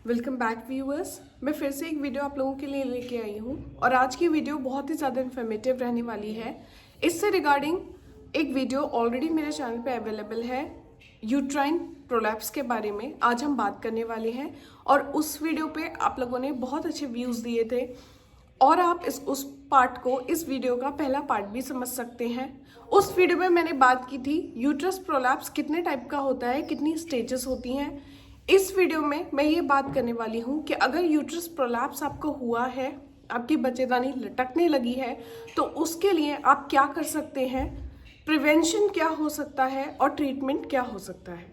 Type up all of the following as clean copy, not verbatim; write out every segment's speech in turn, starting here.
Welcome back viewers. मैं फिर से एक वीडियो आप लोगों के लिए लेके आई हूँ और आज की वीडियो बहुत ही ज़्यादा इन्फॉर्मेटिव रहने वाली है। इससे रिगार्डिंग एक वीडियो ऑलरेडी मेरे चैनल पे अवेलेबल है यूट्राइन प्रोलैप्स के बारे में। आज हम बात करने वाले हैं और उस वीडियो पे आप लोगों ने बहुत अच्छे व्यूज़ दिए थे और आप उस पार्ट को इस वीडियो का पहला पार्ट भी समझ सकते हैं। उस वीडियो में मैंने बात की थी यूट्रस प्रोलैप्स कितने टाइप का होता है, कितनी स्टेजेस होती हैं। इस वीडियो में मैं ये बात करने वाली हूँ कि अगर यूट्रस प्रोलैप्स आपको हुआ है, आपकी बच्चेदानी लटकने लगी है, तो उसके लिए आप क्या कर सकते हैं, प्रिवेंशन क्या हो सकता है और ट्रीटमेंट क्या हो सकता है।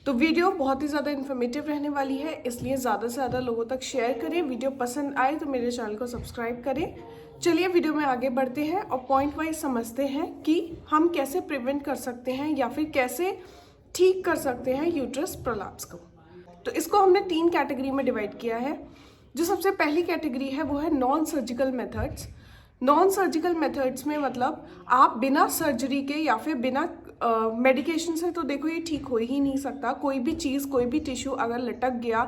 तो वीडियो बहुत ही ज़्यादा इन्फॉर्मेटिव रहने वाली है, इसलिए ज़्यादा से ज़्यादा लोगों तक शेयर करें। वीडियो पसंद आए तो मेरे चैनल को सब्सक्राइब करें। चलिए वीडियो में आगे बढ़ते हैं और पॉइंट वाइज समझते हैं कि हम कैसे प्रिवेंट कर सकते हैं या फिर कैसे ठीक कर सकते हैं यूट्रस प्रोलैप्स को। तो इसको हमने 3 कैटेगरी में डिवाइड किया है। जो सबसे पहली कैटेगरी है वो है non surgical methods. Non surgical methods में मतलब आप बिना सर्जरी के या फिर बिना मेडिकेशन से, तो देखो ये ठीक हो ही नहीं सकता। कोई भी चीज़, कोई भी टिश्यू अगर लटक गया,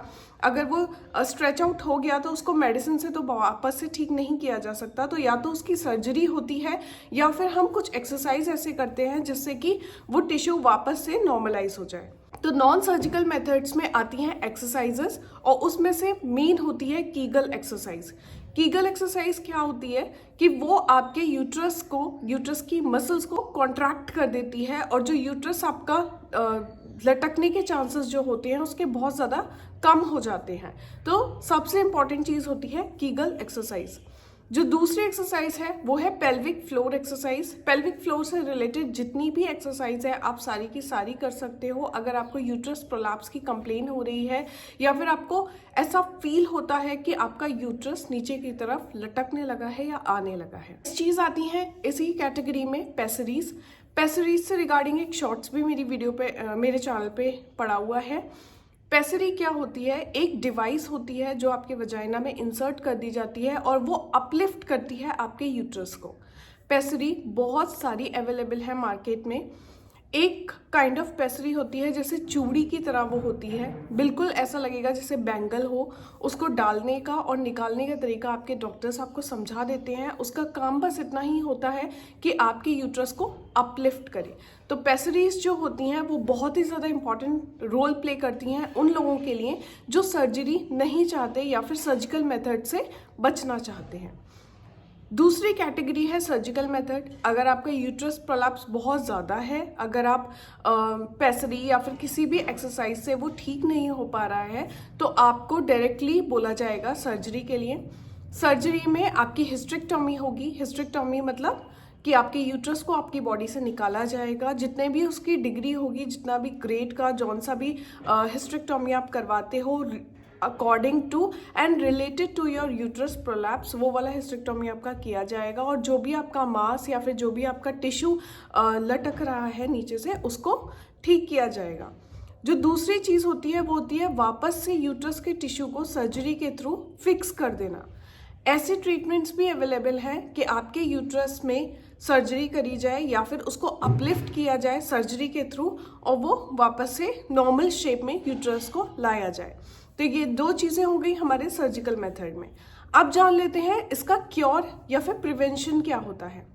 अगर वो स्ट्रेच आउट हो गया, तो उसको मेडिसिन से तो वापस से ठीक नहीं किया जा सकता। तो या तो उसकी सर्जरी होती है या फिर हम कुछ एक्सरसाइज ऐसे करते हैं जिससे कि वो टिश्यू वापस से नॉर्मलाइज हो जाए। तो नॉन सर्जिकल मेथड्स में आती हैं एक्सरसाइजेस और उसमें से मेन होती है कीगल एक्सरसाइज। कीगल एक्सरसाइज क्या होती है कि वो आपके यूट्रस की मसल्स को कॉन्ट्रैक्ट कर देती है और जो यूट्रस आपका लटकने के चांसेस जो होते हैं उसके बहुत ज़्यादा कम हो जाते हैं। तो सबसे इंपॉर्टेंट चीज़ होती है कीगल एक्सरसाइज। जो दूसरी एक्सरसाइज है वो है pelvic floor exercise. Pelvic floor से रिलेटेड जितनी भी एक्सरसाइज है आप सारी की सारी कर सकते हो अगर आपको यूट्रस प्रोलैप्स की कंप्लेन हो रही है या फिर आपको ऐसा फील होता है कि आपका यूट्रस नीचे की तरफ लटकने लगा है या आने लगा है। इस चीज आती है इसी कैटेगरी में पेसरीज। पेसरीज से रिगार्डिंग एक शॉर्ट्स भी मेरी वीडियो पे मेरे चैनल पे पड़ा हुआ है। पेसरी क्या होती है? एक डिवाइस होती है जो आपके वजाइना में इंसर्ट कर दी जाती है और वो अपलिफ्ट करती है आपके यूट्रस को। पेसरी बहुत सारी अवेलेबल है मार्केट में। एक काइंड ऑफ पेसरी होती है जैसे चूड़ी की तरह वो होती है, बिल्कुल ऐसा लगेगा जैसे बैंगल हो। उसको डालने का और निकालने का तरीका आपके डॉक्टर्स आपको समझा देते हैं। उसका काम बस इतना ही होता है कि आपके यूट्रस को अपलिफ्ट करे। तो पेसरीज जो होती हैं वो बहुत ही ज़्यादा इंपॉर्टेंट रोल प्ले करती हैं उन लोगों के लिए जो सर्जरी नहीं चाहते या फिर सर्जिकल मेथड से बचना चाहते हैं। दूसरी कैटेगरी है सर्जिकल मेथड। अगर आपका यूट्रस प्रोलैप्स बहुत ज़्यादा है, अगर आप पेसरी या फिर किसी भी एक्सरसाइज से वो ठीक नहीं हो पा रहा है, तो आपको डायरेक्टली बोला जाएगा सर्जरी के लिए। सर्जरी में आपकी हिस्टेरेक्टोमी होगी। हिस्टेरेक्टोमी मतलब कि आपके यूट्रस को आपकी बॉडी से निकाला जाएगा। जितने भी उसकी डिग्री होगी, जितना भी ग्रेड का जौन सा भी हिस्टेरेक्टोमी आप करवाते हो according to and related to your uterus prolapse, वो वाला हिस्टेरेक्टोमी आपका किया जाएगा और जो भी आपका मांस या फिर जो भी आपका टिश्यू लटक रहा है नीचे से उसको ठीक किया जाएगा। जो दूसरी चीज़ होती है वो होती है वापस से यूट्रस के टिश्यू को सर्जरी के थ्रू फिक्स कर देना। ऐसे ट्रीटमेंट्स भी अवेलेबल हैं कि आपके यूट्रस में सर्जरी करी जाए या फिर उसको अपलिफ्ट किया जाए सर्जरी के थ्रू और वो वापस से नॉर्मल शेप में यूट्रस को लाया जाए। तो ये 2 चीज़ें हो गई हमारे सर्जिकल मेथड में। अब जान लेते हैं इसका क्योर या फिर प्रिवेंशन क्या होता है।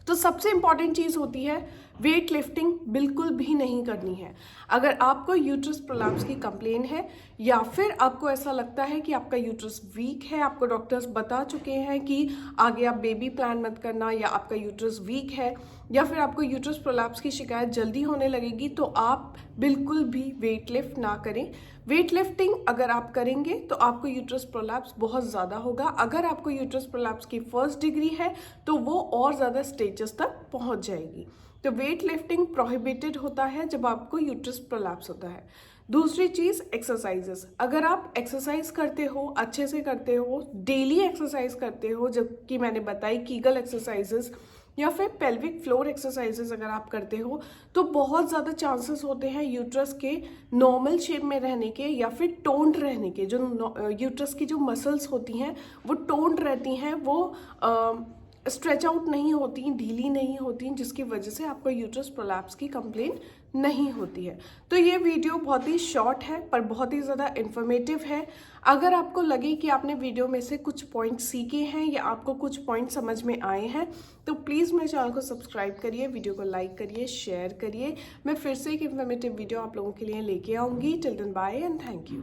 तो सबसे इंपॉर्टेंट चीज़ होती है वेट लिफ्टिंग बिल्कुल भी नहीं करनी है। अगर आपको यूट्रस प्रोलैप्स की कंप्लेन है या फिर आपको ऐसा लगता है कि आपका यूट्रस वीक है, आपको डॉक्टर्स बता चुके हैं कि आगे आप बेबी प्लान मत करना या आपका यूट्रस वीक है या फिर आपको यूट्रस प्रोलैप्स की शिकायत जल्दी होने लगेगी, तो आप बिल्कुल भी वेट लिफ्ट ना करें। वेट लिफ्टिंग अगर आप करेंगे तो आपको यूट्रस प्रोलैप्स बहुत ज़्यादा होगा। अगर आपको यूट्रस प्रोलैप्स की 1st डिग्री है तो वो और ज़्यादा स्टेजेस तक पहुंच जाएगी। तो वेट लिफ्टिंग प्रोहिबिटेड होता है जब आपको यूट्रस प्रोलैप्स होता है। दूसरी चीज़ एक्सरसाइजेस। अगर आप एक्सरसाइज करते हो, अच्छे से करते हो, डेली एक्सरसाइज करते हो, जबकि मैंने बताई कीगल एक्सरसाइजेस या फिर पेल्विक फ्लोर एक्सरसाइजेस अगर आप करते हो, तो बहुत ज़्यादा चांसेस होते हैं यूट्रस के नॉर्मल शेप में रहने के या फिर टोन्ड रहने के। जो यूट्रस की जो मसल्स होती हैं वो टोन्ड रहती हैं, वो स्ट्रेच आउट नहीं होती, ढीली नहीं होती, जिसकी वजह से आपको यूट्रस प्रोलैप्स की कंप्लेन नहीं होती है। तो ये वीडियो बहुत ही शॉर्ट है पर बहुत ही ज़्यादा इन्फॉर्मेटिव है। अगर आपको लगे कि आपने वीडियो में से कुछ पॉइंट सीखे हैं या आपको कुछ पॉइंट समझ में आए हैं तो प्लीज़ मेरे चैनल को सब्सक्राइब करिए, वीडियो को लाइक करिए, शेयर करिए। मैं फिर से एक इन्फॉर्मेटिव वीडियो आप लोगों के लिए लेके आऊँगी। Till then bye and thank you.